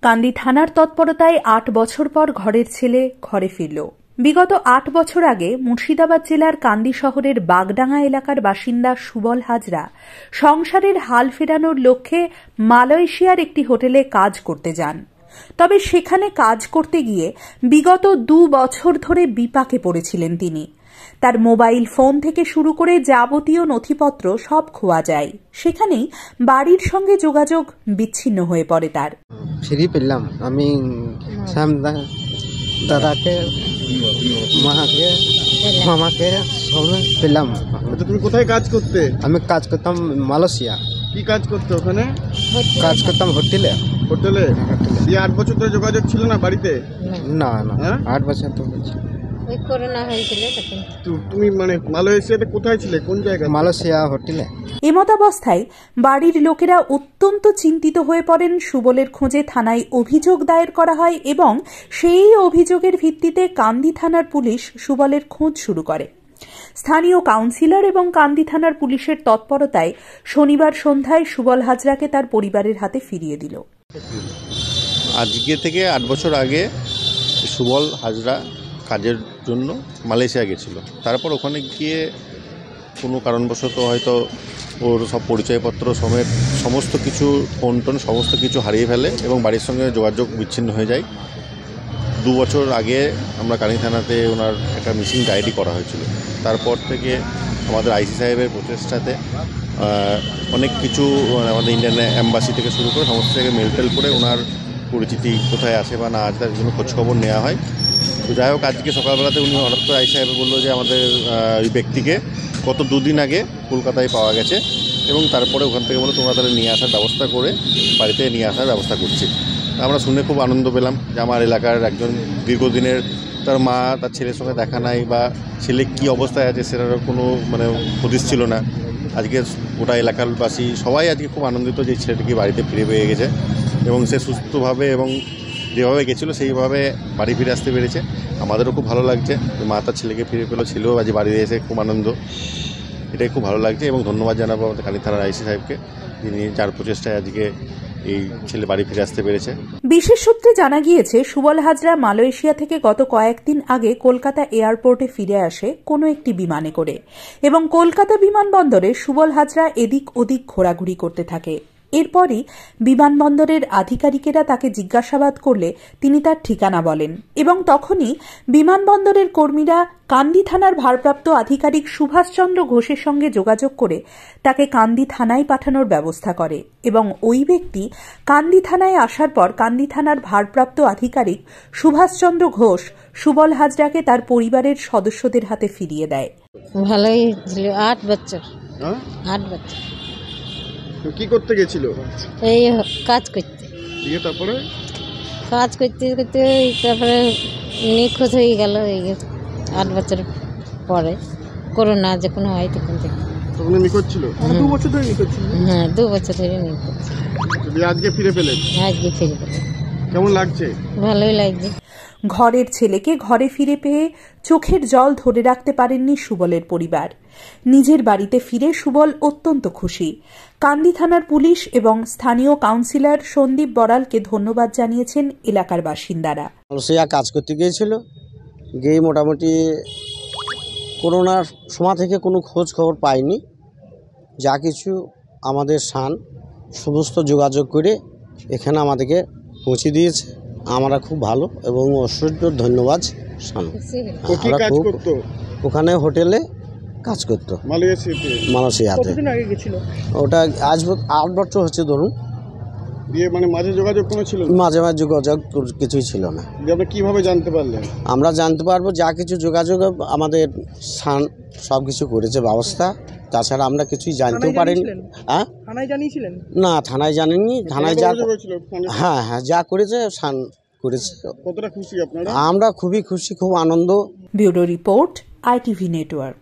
কান্দি থানার তৎপরতায় ৮ বছর পর ঘরের ছেলে ঘরে ফিরল। বিগত ৮ বছর আগে মুর্শিদাবাদ জেলার কান্দি শহরের বাগডাঙ্গা এলাকার বাসিন্দা সুবল হাজরা সংসারের হাল ফেরানোর লক্ষ্যে মালয়েশিয়ার একটি হোটেলে কাজ করতে যান। তবে সেখানে কাজ করতে গিয়ে বিগত ২ বছর ধরে বিপাকে পড়েছিলেন তিনি। তার মোবাইল ফোন থেকে শুরু করে যাবতীয় নথিপত্র সব খোয়া যায়। সেখানেই বাড়ির সঙ্গে যোগাযোগ বিচ্ছিন্ন হয়ে পড়ে তার। ফ্রি পেলাম আমি দাদাকে মাকে মামাকে সব পেলাম। তুমি কোথায় কাজ করতে? আমি কাজ করতাম মালয়েশিয়া। কি কাজ করতে ওখানে? কাজ করতাম হোটেলে। হোটেলে? ৮ বছর ধরে যোগাযোগ ছিল না বাড়িতে? না না ৮ বছর তো ওই করোনা হয়েছিল তখন। তুমি মানে মালয়েশিয়াতে কোথায় ছিলে, কোন জায়গায়? মালয়েশিয়া হোটেলে। এমতাবস্থায় বাড়ির লোকেরা অত্যন্ত চিন্তিত হয়ে পড়েন। সুবলের খোঁজে থানায় অভিযোগ দায়ের করা হয় এবং সেই অভিযোগের ভিত্তিতে কান্দি থানার পুলিশ সুবলের খোঁজ শুরু করে। স্থানীয় কাউন্সিলর এবং কান্দি থানার পুলিশের তৎপরতায় শনিবার সন্ধ্যায় সুবল হাজরাকে তার পরিবারের হাতে ফিরিয়ে দিল। আজকে থেকে ৮ বছর আগে সুবল হাজরা কাজের জন্য মালয়েশিয়া গেছিল। তারপর ওখানে গিয়ে কোনো কারণবশত হয়তো ওর সব পরিচয়পত্র সমেত সমস্ত কিছু ফোন টোন সমস্ত কিছু হারিয়ে ফেলে এবং বাড়ির সঙ্গে যোগাযোগ বিচ্ছিন্ন হয়ে যায়। ২ বছর আগে আমরা কান্দি থানাতে ওনার একটা মিসিং ডায়েরি করা হয়েছিল। তারপর থেকে আমাদের আইসি সাহেবের প্রচেষ্টাতে অনেক কিছু আমাদের ইন্ডিয়ান অ্যাম্বাসি থেকে শুরু করে সমস্ত জায়গায় মেলটেল করে ওনার পরিচিতি কোথায় আছে বা না আছে তার জন্য খোঁজখবর নেওয়া হয়। তো যাই হোক, আজকে সকালবেলাতে উনি হঠাৎ করে আইসি সাহেব বললো যে আমাদের ওই ব্যক্তিকে গত 2 দিন আগে কলকাতায় পাওয়া গেছে এবং তারপরে ওখান থেকে বলো তোমরা তাহলে নিয়ে আসার ব্যবস্থা করে বাড়িতে নিয়ে আসার ব্যবস্থা করছি। আমরা শুনে খুব আনন্দ পেলাম যে আমার এলাকার একজন দীর্ঘদিনের তার মা তার ছেলের সঙ্গে দেখা নাই বা ছেলে কী অবস্থায় আছে সেটার কোনো হদিস ছিল না। আজকে গোটা এলাকারবাসী সবাই আজকে খুব আনন্দিত যে ছেলেটিকে বাড়িতে ফিরে পেয়ে গেছে এবং সে সুস্থভাবে এবং যেভাবে গেছিলো সেইভাবে বাড়ি ফিরে আসতে পেরেছে। আমাদেরও খুব ভালো লাগছে যে মা তার ছেলেকে ফিরে পেলো, ছেলেও আজ বাড়িতে এসে খুব আনন্দ। এটাই খুব ভালো লাগছে এবং ধন্যবাদ জানাবো আমাদের কান্দি থানার আইসি সাহেবকে, যিনি যার প্রচেষ্টায় আজকে এই ছেলে বাড়ি ফিরে আসতে পেরেছে। বিশেষ সূত্রে জানা গিয়েছে সুবল হাজরা মালয়েশিয়া থেকে গত কয়েকদিন আগে কলকাতা এয়ারপোর্টে ফিরে আসে কোনো একটি বিমানে করে এবং কলকাতা বিমানবন্দরে সুবল হাজরা এদিক ওদিক ঘোরাঘুরি করতে থাকে। এরপরই বিমানবন্দরের আধিকারিকেরা তাকে জিজ্ঞাসাবাদ করলে তিনি তার ঠিকানা বলেন এবং তখনই বিমানবন্দরের কর্মীরা কান্দি থানার ভারপ্রাপ্ত আধিকারিক সুভাষচন্দ্র ঘোষের সঙ্গে যোগাযোগ করে তাকে কান্দি থানায় পাঠানোর ব্যবস্থা করে এবং ওই ব্যক্তি কান্দি থানায় আসার পর কান্দি থানার ভারপ্রাপ্ত আধিকারিক সুভাষচন্দ্র ঘোষ সুবল হাজরাকে তার পরিবারের সদস্যদের হাতে ফিরিয়ে দেয়। ভালোই ছিল। ৮ বছর। ৮ বছর। কি করতে গেছিল? এই কাজ করতে। তারপরে কাজ করতে করতে তারপরে নিখোঁজ হয়ে গেল। ৮ বছর পরে করোনা যখন হয় তখন থেকে নিখোঁজ ছিল। 2 বছর ধরে নিখোঁজ ছিল? হ্যাঁ, 2 বছর ধরে নিখোঁজ। আজকে ফিরে পেলেন? আজকে ফিরে পেলেন। কেমন লাগছে? ভালোই লাগছে। ঘরের ছেলেকে ঘরে ফিরে পেয়ে চোখের জল ধরে রাখতে পারেননি সুবলের পরিবার। নিজের বাড়িতে ফিরে সুবল অত্যন্ত খুশি। কান্দি থানার পুলিশ এবং স্থানীয় কাউন্সিলর সন্দীপ বড়ালকে ধন্যবাদ জানিয়েছেন এলাকার বাসিন্দারা। মালয়েশিয়া কাজ করতে গিয়েছিল, গিয়ে মোটামুটি করোনার সময় থেকে কোনো খোঁজ খবর পাইনি। যা কিছু আমাদের সমস্ত যোগাযোগ করে এখানে আমাদেরকে পৌঁছে দিয়েছে। আমরা খুব ভালো এবং অসহ্য ধন্যবাদ। ওখানে হোটেলে কাজ করতো মালয়েশিয়াতে। ওটা আজ ৮ বছর হচ্ছে ধরুন। মাঝে যোগাযোগ কোনো ছিল? মাঝে মাঝে যোগাযোগ কিছুই ছিল না। আপনি কিভাবে জানতে পারলেন? আমরা জানতে পারবো যা কিছু যোগাযোগ আমাদের সব কিছু করেছে ব্যবস্থা। তাছাড়া আমরা কিছুই জানতেও পারিনি। হ্যাঁ, থানায় জানিয়েছিলেন? না, থানায় জানেননি। থানায় যা হ্যাঁ যা করেছে করেছে। কতটা খুশি আপনারা? আমরা খুবই খুশি, খুব আনন্দ। Bureau report, ITV network.